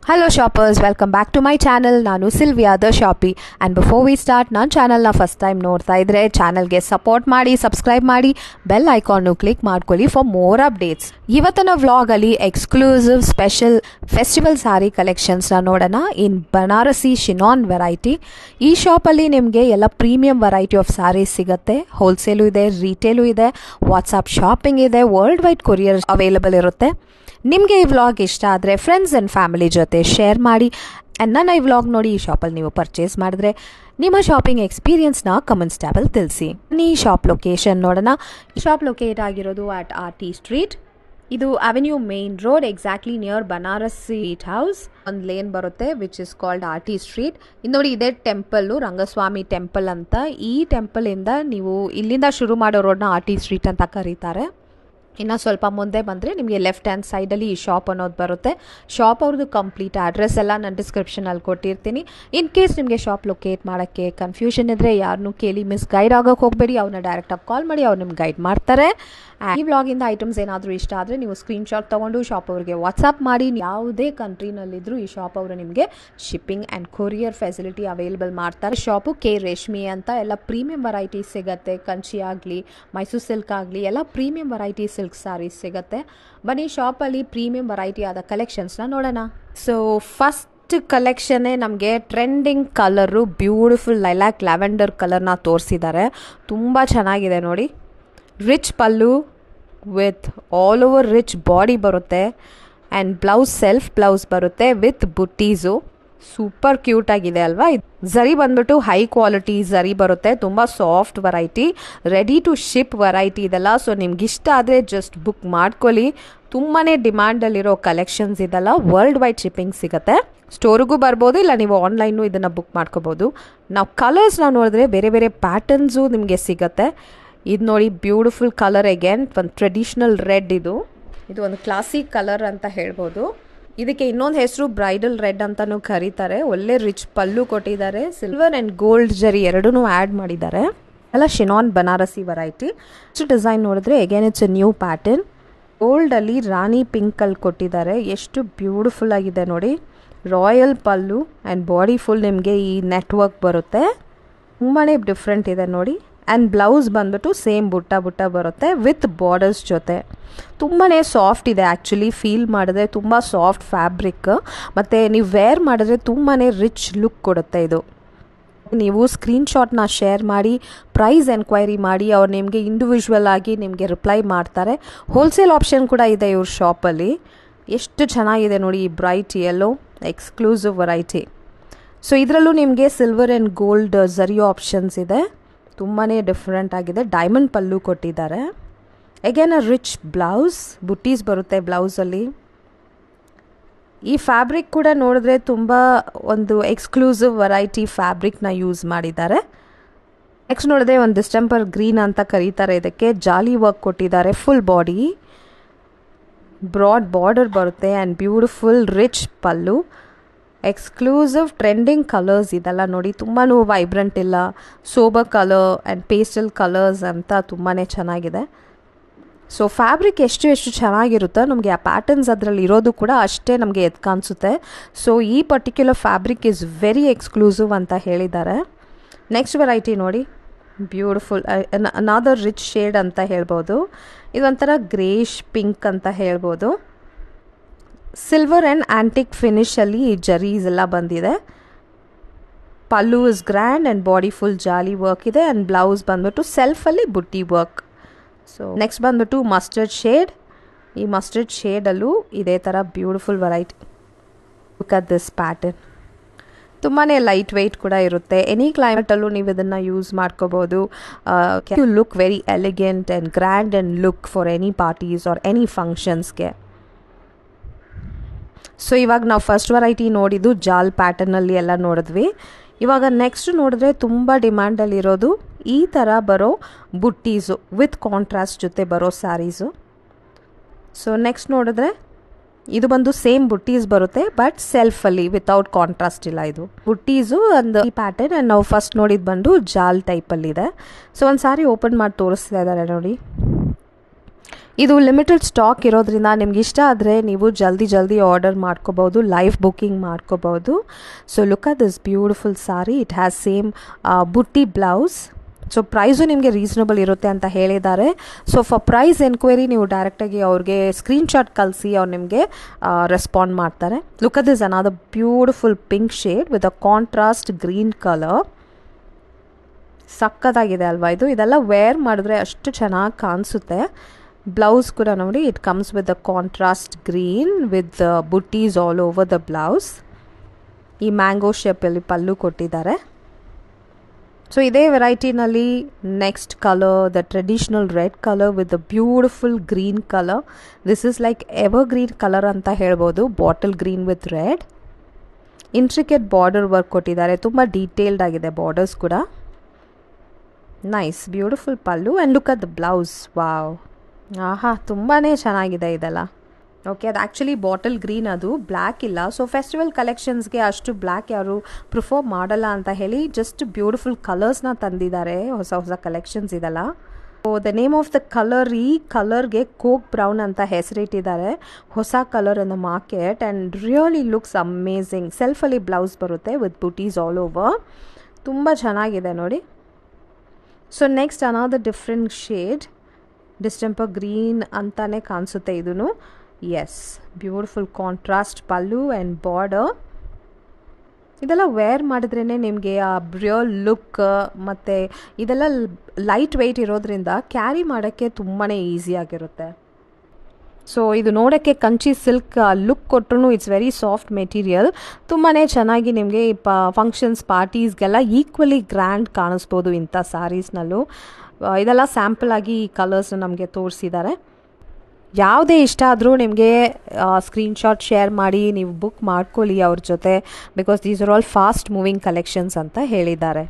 Hello shoppers, welcome back to my channel. ನಾನು Sylvia the shop and before we start ನನ್ನ ಚಾನಲ್ನ first time ನೋಡ್ತಾ ಇದ್ದರೆ ಚಾನಲ್ಗೆ ಸಪೋರ್ಟ್ ಮಾಡಿ, ಸಬ್ಸ್ಕ್ರೈಬ್ ಮಾಡಿ, ಬೆಲ್ ಐಕಾನ್ನು ಕ್ಲಿಕ್ ಮಾಡ್ಕೊಳ್ಳಿ ಫಾರ್ ಮೋರ್ ಅಪ್ಡೇಟ್ಸ್. ಇವತ್ತಿನ ವ್ಲಾಗಲ್ಲಿ ಎಕ್ಸ್ಕ್ಲೂಸಿವ್ ಸ್ಪೆಷಲ್ ಫೆಸ್ಟಿವಲ್ ಸ್ಯಾರಿ ಕಲೆಕ್ಷನ್ಸ್ನ ನೋಡೋಣ ಇನ್ ಬನಾರಸಿ ಶಿನಾನ್ ವೆರೈಟಿ. ಈ ಶಾಪಲ್ಲಿ ನಿಮಗೆ ಎಲ್ಲ ಪ್ರೀಮಿಯಂ ವೆರೈಟಿ ಆಫ್ ಸ್ಯಾರೀಸ್ ಸಿಗುತ್ತೆ. ಹೋಲ್ಸೇಲು ಇದೆ, ರೀಟೇಲು ಇದೆ, ವಾಟ್ಸಾಪ್ ಶಾಪಿಂಗ್ ಇದೆ, ವರ್ಲ್ಡ್ ವೈಡ್ ಕೊರಿಯರ್ ಅವೈಲೇಬಲ್ ಇರುತ್ತೆ. ನಿಮಗೆ ಈ ವ್ಲಾಗ್ ಇಷ್ಟ ಆದರೆ ಫ್ರೆಂಡ್ಸ್ ಆ್ಯಂಡ್ ಫ್ಯಾಮಿಲಿ ಜೊತೆ ಶೇರ್ ಮಾಡಿ. ಆ್ಯಂಡ್ ನನ್ನ ಈ ವ್ಲಾಗ್ ನೋಡಿ ಈ ಶಾಪಲ್ಲಿ ನೀವು ಪರ್ಚೇಸ್ ಮಾಡಿದ್ರೆ ನಿಮ್ಮ ಶಾಪಿಂಗ್ ಎಕ್ಸ್ಪೀರಿಯನ್ಸ್ನ ಕಮೆಂಟ್ಸ್ ಟ್ಯಾಬಲ್ಲಿ ತಿಳಿಸಿ. ಈ ಶಾಪ್ ಲೊಕೇಶನ್ ನೋಡೋಣ. ಈ ಶಾಪ್ ಲೊಕೇಟ್ ಆಗಿರೋದು ಅಟ್ RT ಸ್ಟ್ರೀಟ್. ಇದು avenue main road, exactly near Banarasi house. ಒಂದು ಲೇನ್ ಬರುತ್ತೆ which is called RT street. ಇದು ನೋಡಿ, ಇದೇ ಟೆಂಪಲ್ಲು, ರಂಗಸ್ವಾಮಿ ಟೆಂಪಲ್ ಅಂತ. ಈ ಟೆಂಪಲಿಂದ ನೀವು ಇಲ್ಲಿಂದ ಶುರು ಮಾಡೋ ರೋಡ್ನ RT ಸ್ಟ್ರೀಟ್ ಅಂತ ಕರೀತಾರೆ. ಇನ್ನು ಸ್ವಲ್ಪ ಮುಂದೆ ಬಂದರೆ ನಿಮಗೆ ಲೆಫ್ಟ್ ಹ್ಯಾಂಡ್ ಸೈಡಲ್ಲಿ ಈ ಶಾಪ್ ಅನ್ನೋದು ಬರುತ್ತೆ. ಶಾಪ್ ಅವ್ರದ್ದು ಕಂಪ್ಲೀಟ್ ಅಡ್ರೆಸ್ ಎಲ್ಲ ನಾನು ಡಿಸ್ಕ್ರಿಪ್ಷನಲ್ಲಿ ಕೊಟ್ಟಿರ್ತೀನಿ. ಇನ್ ಕೇಸ್ ನಿಮಗೆ ಶಾಪ್ ಲೊಕೇಟ್ ಮಾಡೋಕ್ಕೆ ಕನ್ಫ್ಯೂಷನ್ ಇದ್ದರೆ ಯಾರನ್ನೂ ಕೇಳಿ ಮಿಸ್ಗೈಡ್ ಆಗೋಕ್ಕೆ ಹೋಗಬೇಡಿ. ಅವ್ರನ್ನ ಡೈರೆಕ್ಟಾಗಿ ಕಾಲ್ ಮಾಡಿ, ಅವ್ರು ನಿಮ್ಗೆ ಗೈಡ್ ಮಾಡ್ತಾರೆ. ಈ ವ್ಲಾಗಿಂದ ಐಟಮ್ಸ್ ಏನಾದರೂ ಇಷ್ಟ ಆದರೆ ನೀವು ಸ್ಕ್ರೀನ್ಶಾಟ್ ತೊಗೊಂಡು ಶಾಪ್ ಅವ್ರಿಗೆ ವಾಟ್ಸಪ್ ಮಾಡಿ. ಯಾವುದೇ ಕಂಟ್ರಿನಲ್ಲಿದ್ದರೂ ಈ ಶಾಪ್ ಅವರು ನಿಮಗೆ shipping and courier facility available ಮಾಡ್ತಾರೆ. ಶಾಪು ಕೆ ರೇಷ್ಮಿ ಅಂತ. ಎಲ್ಲ ಪ್ರೀಮಿಯಂ ವೆರೈಟೀಸ್ ಸಿಗುತ್ತೆ. ಕಂಚಿ ಆಗಲಿ, ಮೈಸೂರು ಸಿಲ್ಕ್ ಆಗಲಿ, ಎಲ್ಲ ಪ್ರೀಮಿಯಂ ವೆರೈಟಿ ಸಿಲ್ಕ್ ಸ್ಯಾರೀಸ್ ಸಿಗುತ್ತೆ. ಬನ್ನಿ ಶಾಪಲ್ಲಿ ಪ್ರೀಮಿಯಂ ವೆರೈಟಿ ಆದ ಕಲೆಕ್ಷನ್ಸ್ನ ನೋಡೋಣ. ಸೊ ಫಸ್ಟ್ ಕಲೆಕ್ಷನ್ನೇ ನಮಗೆ trending colour, beautiful lilac lavender ಕಲರ್ನ ತೋರಿಸಿದ್ದಾರೆ. ತುಂಬ ಚೆನ್ನಾಗಿದೆ ನೋಡಿ. Rich pallu with all over rich body ಬರುತ್ತೆ. ಆ್ಯಂಡ್ ಬ್ಲೌಸ್ ಸೆಲ್ಫ್ ಬ್ಲೌಸ್ ಬರುತ್ತೆ ವಿತ್ ಬುಟ್ಟೀಸು. ಸೂಪರ್ ಕ್ಯೂಟ್ ಆಗಿದೆ ಅಲ್ವಾ. ಝರಿ ಬಂದ್ಬಿಟ್ಟು ಹೈ ಕ್ವಾಲಿಟಿ ಝರಿ ಬರುತ್ತೆ. ತುಂಬ soft variety, ready to ship variety ಇದೆಲ್ಲ. ಸೊ ನಿಮ್ಗೆ ಇಷ್ಟ ಆದರೆ ಜಸ್ಟ್ ಬುಕ್ ಮಾಡ್ಕೊಳ್ಳಿ. ತುಂಬಾ ಡಿಮ್ಯಾಂಡಲ್ಲಿರೋ ಕಲೆಕ್ಷನ್ಸ್ ಇದೆಲ್ಲ. ವರ್ಲ್ಡ್ ವೈಡ್ ಶಿಪ್ಪಿಂಗ್ ಸಿಗುತ್ತೆ. ಸ್ಟೋರಿಗೂ ಬರ್ಬೋದು, ಇಲ್ಲ ನೀವು ಆನ್ಲೈನು ಇದನ್ನು ಬುಕ್ ಮಾಡ್ಕೋಬೋದು. ನಾವು ಕಲರ್ಸ್ ನಾವು ನೋಡಿದ್ರೆ ಬೇರೆ ಬೇರೆ ಪ್ಯಾಟರ್ನ್ಸು ನಿಮಗೆ ಸಿಗುತ್ತೆ. ಇದು ನೋಡಿ, ಬ್ಯೂಟಿಫುಲ್ ಕಲರ್ ಅಗೇನ್. ಒಂದು ಟ್ರೆಡಿಷ್ನಲ್ ರೆಡ್. ಇದು ಒಂದು ಕ್ಲಾಸಿಕ್ ಕಲರ್ ಅಂತ ಹೇಳ್ಬೋದು. ಇದಕ್ಕೆ ಇನ್ನೊಂದು ಹೆಸರು ಬ್ರೈಡಲ್ ರೆಡ್ ಅಂತಲೂ ಕರೀತಾರೆ. ಒಳ್ಳೆ ರಿಚ್ ಪಲ್ಲು ಕೊಟ್ಟಿದ್ದಾರೆ. ಸಿಲ್ವರ್ ಆ್ಯಂಡ್ ಗೋಲ್ಡ್ ಜರಿ ಎರಡೂ ಆ್ಯಡ್ ಮಾಡಿದ್ದಾರೆ. ಎಲ್ಲ ಶಿನಾನ್ ಬನಾರಸಿ ವೆರೈಟಿ. ಡಿಸೈನ್ ನೋಡಿದ್ರೆ again it's a new pattern. ಗೋಲ್ಡಲ್ಲಿ ರಾಣಿ ಪಿಂಕಲ್ಲಿ ಕೊಟ್ಟಿದ್ದಾರೆ. ಎಷ್ಟು ಬ್ಯೂಟಿಫುಲ್ ಆಗಿದೆ ನೋಡಿ. Royal pallu and body full ನಿಮಗೆ ಈ ನೆಟ್ವರ್ಕ್ ಬರುತ್ತೆ. ತುಂಬಾ ಡಿಫ್ರೆಂಟ್ ಇದೆ ನೋಡಿ. ಆ್ಯಂಡ್ ಬ್ಲೌಸ್ ಬಂದ್ಬಿಟ್ಟು ಸೇಮ್ ಬುಟ್ಟ ಬರುತ್ತೆ ವಿತ್ ಬಾರ್ಡರ್ಸ್ ಜೊತೆ. ತುಂಬಾ ಸಾಫ್ಟ್ ಇದೆ ಆ್ಯಕ್ಚುಲಿ. ಫೀಲ್ ಮಾಡಿದ್ರೆ ತುಂಬ ಸಾಫ್ಟ್ ಫ್ಯಾಬ್ರಿಕ್. ಮತ್ತು ನೀವು ವೇರ್ ಮಾಡಿದ್ರೆ ತುಂಬಾ ರಿಚ್ ಲುಕ್ ಕೊಡುತ್ತೆ ಇದು. ನೀವು ಸ್ಕ್ರೀನ್ಶಾಟ್ನ ಶೇರ್ ಮಾಡಿ, ಪ್ರೈಸ್ ಎನ್ಕ್ವೈರಿ ಮಾಡಿ, ಅವ್ರು ನಿಮಗೆ ಇಂಡಿವಿಜುವಲ್ ಆಗಿ ನಿಮಗೆ ರಿಪ್ಲೈ ಮಾಡ್ತಾರೆ. ಹೋಲ್ಸೇಲ್ ಆಪ್ಷನ್ ಕೂಡ ಇದೆ ಇವ್ರ ಶಾಪಲ್ಲಿ. ಎಷ್ಟು ಚೆನ್ನಾಗಿದೆ ನೋಡಿ ಈ bright yellow exclusive variety. So ಇದರಲ್ಲೂ ನಿಮಗೆ silver and gold zari options ಇದೆ. ತುಂಬಾ ಡಿಫ್ರೆಂಟ್ ಆಗಿದೆ. ಡೈಮಂಡ್ ಪಲ್ಲು ಕೊಟ್ಟಿದ್ದಾರೆ. ಅಗೇನ್ ಅ ರಿಚ್ ಬ್ಲೌಸ್, ಬುಟ್ಟೀಸ್ ಬರುತ್ತೆ ಬ್ಲೌಸಲ್ಲಿ. ಈ ಫ್ಯಾಬ್ರಿಕ್ ಕೂಡ ನೋಡಿದ್ರೆ ತುಂಬ ಒಂದು ಎಕ್ಸ್ಕ್ಲೂಸಿವ್ ವೆರೈಟಿ ಫ್ಯಾಬ್ರಿಕ್ನ ಯೂಸ್ ಮಾಡಿದ್ದಾರೆ. ನೆಕ್ಸ್ಟ್ ನೋಡಿದ್ರೆ ಒಂದು ಡಿಸ್ಟೆಂಪರ್ ಗ್ರೀನ್ ಅಂತ ಕರೀತಾರೆ ಇದಕ್ಕೆ. ಜಾಲಿ ವರ್ಕ್ ಕೊಟ್ಟಿದ್ದಾರೆ. ಫುಲ್ ಬಾಡಿ, ಬ್ರಾಡ್ ಬಾರ್ಡರ್ ಬರುತ್ತೆ and beautiful rich pallu. Exclusive trending colours ಇದೆಲ್ಲ ನೋಡಿ. ತುಂಬಾ ವೈಬ್ರೆಂಟ್ ಇಲ್ಲ, sober colour and pastel colours ಅಂತ ತುಂಬಾ ಚೆನ್ನಾಗಿದೆ. ಸೊ ಫ್ಯಾಬ್ರಿಕ್ ಎಷ್ಟು ಚೆನ್ನಾಗಿರುತ್ತೋ ನಮಗೆ ಆ ಪ್ಯಾಟರ್ನ್ಸ್ ಅದರಲ್ಲಿ ಇರೋದು ಕೂಡ ಅಷ್ಟೇ ನಮಗೆ ಎದ್ದು ಕಾಣಿಸುತ್ತೆ. ಸೊ ಈ particular fabric is very exclusive ಅಂತ ಹೇಳಿದ್ದಾರೆ. ನೆಕ್ಸ್ಟ್ ವೆರೈಟಿ ನೋಡಿ, ಬ್ಯೂಟಿಫುಲ್ ಅನಾದರ್ ರಿಚ್ ಶೇಡ್ ಅಂತ ಹೇಳ್ಬೋದು. ಇದೊಂಥರ ಗ್ರೇಷ್ ಪಿಂಕ್ ಅಂತ ಹೇಳ್ಬೋದು. ಸಿಲ್ವರ್ ಆ್ಯಂಡ್ ಆ್ಯಂಟಿಕ್ ಫಿನಿಷಲ್ಲಿ ಈ ಜರೀಸ್ ಎಲ್ಲ ಬಂದಿದೆ. Pallu is grand and body full jaali work ಇದೆ. ಆ್ಯಂಡ್ ಬ್ಲೌಸ್ ಬಂದ್ಬಿಟ್ಟು ಸೆಲ್ಫಲ್ಲಿ ಬುಟ್ಟಿ ವರ್ಕ್. ಸೊ ನೆಕ್ಸ್ಟ್ ಬಂದ್ಬಿಟ್ಟು ಮಸ್ಟರ್ಡ್ ಶೇಡ್. ಈ ಮಸ್ಟರ್ಡ್ ಶೇಡಲ್ಲೂ ಇದೇ ಥರ beautiful variety. Look at this pattern. ತುಂಬಾ ಲೈಟ್ ವೆಯ್ಟ್ ಕೂಡ ಇರುತ್ತೆ. ಎನಿ ಕ್ಲೈಮೇಟಲ್ಲೂ ನೀವು ಇದನ್ನು ಯೂಸ್ ಮಾಡ್ಕೋಬೋದು. You look very elegant and grand and look for any parties or any ಫಂಕ್ಷನ್ಸ್ಗೆ. ಸೊ ಇವಾಗ ನಾವು ಫಸ್ಟ್ ವೆರೈಟಿ ನೋಡಿದ್ದು ಜಾಲ್ ಪ್ಯಾಟರ್ನಲ್ಲಿ ಎಲ್ಲ ನೋಡಿದ್ವಿ. ಇವಾಗ ನೆಕ್ಸ್ಟ್ ನೋಡಿದ್ರೆ ತುಂಬ ಡಿಮ್ಯಾಂಡಲ್ಲಿರೋದು ಈ ಥರ ಬರೋ ಬುಟ್ಟೀಸು ವಿತ್ ಕಾಂಟ್ರಾಸ್ಟ್ ಜೊತೆ ಬರೋ ಸ್ಯಾರೀಸು. ಸೊ ನೆಕ್ಸ್ಟ್ ನೋಡಿದ್ರೆ ಇದು ಬಂದು ಸೇಮ್ ಬುಟ್ಟೀಸ್ ಬರುತ್ತೆ ಬಟ್ ಸೆಲ್ಫಲ್ಲಿ ವಿತೌಟ್ ಕಾಂಟ್ರಾಸ್ಟ್ ಇಲ್ಲ. ಇದು ಬುಟ್ಟೀಸು ಒಂದು ಈ ಪ್ಯಾಟರ್ನ್. ಆ್ಯಂಡ್ ನಾವು ಫಸ್ಟ್ ನೋಡಿದ್ದು ಬಂದು ಜಾಲ್ ಟೈಪಲ್ಲಿದೆ. ಸೊ ಒಂದು ಸಾರಿ ಓಪನ್ ಮಾಡಿ ತೋರಿಸ್ತಾ ಇದ್ದಾರೆ ನೋಡಿ. ಇದು ಲಿಮಿಟೆಡ್ ಸ್ಟಾಕ್ ಇರೋದ್ರಿಂದ ನಿಮ್ಗೆ ಇಷ್ಟ ಆದರೆ ನೀವು ಜಲ್ದಿ ಆರ್ಡರ್ ಮಾಡ್ಕೋಬೋದು, ಲೈವ್ ಬುಕ್ಕಿಂಗ್ ಮಾಡ್ಕೋಬೋದು. So look at this beautiful sorry. It has same ಬುಟ್ಟಿ ಬ್ಲೌಸ್. ಸೊ ಪ್ರೈಸು ನಿಮಗೆ ರೀಸನಬಲ್ ಇರುತ್ತೆ ಅಂತ ಹೇಳಿದ್ದಾರೆ. ಸೊ ಫಾರ್ ಪ್ರೈಸ್ ಎನ್ಕ್ವೈರಿ ನೀವು ಡೈರೆಕ್ಟಾಗಿ ಅವ್ರಿಗೆ ಸ್ಕ್ರೀನ್ಶಾಟ್ ಕಳಿಸಿ ಅವ್ರು ನಿಮಗೆ ರೆಸ್ಪಾಂಡ್ ಮಾಡ್ತಾರೆ. Look at this another beautiful pink shade with a contrast green colour. ಸಕ್ಕತ್ತಾಗಿದೆ ಅಲ್ವಾ ಇದು. ಇದೆಲ್ಲ ವೇರ್ ಮಾಡಿದ್ರೆ ಅಷ್ಟು ಚೆನ್ನಾಗಿ ಕಾಣಿಸುತ್ತೆ. ಬ್ಲೌಸ್ ಕೂಡ ನೋಡಿ, it comes with the contrast green with buttis all over the blouse. ಈ ಮ್ಯಾಂಗೋ ಶೇಪಲ್ಲಿ ಪಲ್ಲು ಕೊಟ್ಟಿದ್ದಾರೆ. ಸೊ ಇದೇ ವೆರೈಟಿನಲ್ಲಿ next colour, the traditional red colour with the beautiful green colour. This is like evergreen colour ಅಂತ ಹೇಳ್ಬೋದು. Bottle green with red. Intricate border work ಕೊಟ್ಟಿದ್ದಾರೆ. ತುಂಬ detailed ಆಗಿದೆ ಬಾರ್ಡರ್ಸ್ ಕೂಡ. Nice beautiful pallu and look at the blouse. Wow, ಆಹಾ ತುಂಬಾ ಚೆನ್ನಾಗಿದೆ ಇದೆಲ್ಲ. ಓಕೆ, ಅದು ಆ್ಯಕ್ಚುಲಿ ಬಾಟಲ್ ಗ್ರೀನ್, ಅದು ಬ್ಲ್ಯಾಕ್ ಇಲ್ಲ. ಸೊ ಫೆಸ್ಟಿವಲ್ ಕಲೆಕ್ಷನ್ಸ್ಗೆ ಅಷ್ಟು ಬ್ಲ್ಯಾಕ್ ಯಾರು ಪ್ರಿಫರ್ ಮಾಡಲ್ಲ ಅಂತ ಹೇಳಿ ಜಸ್ಟ್ ಬ್ಯೂಟಿಫುಲ್ ಕಲರ್ಸ್ನ ತಂದಿದ್ದಾರೆ. ಹೊಸ ಕಲೆಕ್ಷನ್ಸ್ ಇದೆಲ್ಲ. So the name of the colour, ಈ ಕಲರ್ಗೆ ಕೋಕ್ ಬ್ರೌನ್ ಅಂತ ಹೆಸರಿಟ್ಟಿದ್ದಾರೆ. ಹೊಸ colour in the market and really looks amazing. ಸೆಲ್ಫಲ್ಲಿ ಬ್ಲೌಸ್ ಬರುತ್ತೆ ವಿತ್ ಬುಟೀಸ್ ಆಲ್ ಓವರ್. ತುಂಬ ಚೆನ್ನಾಗಿದೆ ನೋಡಿ. So next another different shade, distemper green ಅಂತಾನೆ ಕಾಣಿಸುತ್ತೆ ಇದೂ. Yes, beautiful contrast pallu and border. ಇದೆಲ್ಲ ವೇರ್ ಮಾಡಿದ್ರೇ ನಿಮಗೆ ಆ ರಿಯಲ್ ಲುಕ್, ಮತ್ತು ಇದೆಲ್ಲ ಲೈಟ್ ವೆಯ್ಟ್ ಇರೋದ್ರಿಂದ ಕ್ಯಾರಿ ಮಾಡೋಕ್ಕೆ ತುಂಬಾ ಈಸಿಯಾಗಿರುತ್ತೆ. ಸೊ ಇದು ನೋಡೋಕ್ಕೆ ಕಂಚಿ ಸಿಲ್ಕ್ ಲುಕ್ ಕೊಟ್ಟರು ಇಟ್ಸ್ ವೆರಿ ಸಾಫ್ಟ್ ಮೆಟೀರಿಯಲ್. ತುಂಬಾ ಚೆನ್ನಾಗಿ ನಿಮಗೆ ಫಂಕ್ಷನ್ಸ್ ಪಾರ್ಟೀಸ್ಗೆಲ್ಲ ಈಕ್ವಲಿ ಗ್ರ್ಯಾಂಡ್ ಕಾಣಿಸ್ಬೋದು ಇಂಥ ಸ್ಯಾರೀಸ್ನಲ್ಲೂ. ಇದೆಲ್ಲ ಸ್ಯಾಂಪಲ್ ಆಗಿ ಈ ಕಲರ್ಸ್ ನಮಗೆ ತೋರಿಸಿದ್ದಾರೆ. ಯಾವುದೇ ಇಷ್ಟ ಆದರೂ ನಿಮಗೆ ಸ್ಕ್ರೀನ್ಶಾಟ್ ಶೇರ್ ಮಾಡಿ ನೀವು ಬುಕ್ ಮಾಡ್ಕೊಳ್ಳಿ ಅವ್ರ ಜೊತೆ. Because these are all fast moving collections ಅಂತ ಹೇಳಿದ್ದಾರೆ.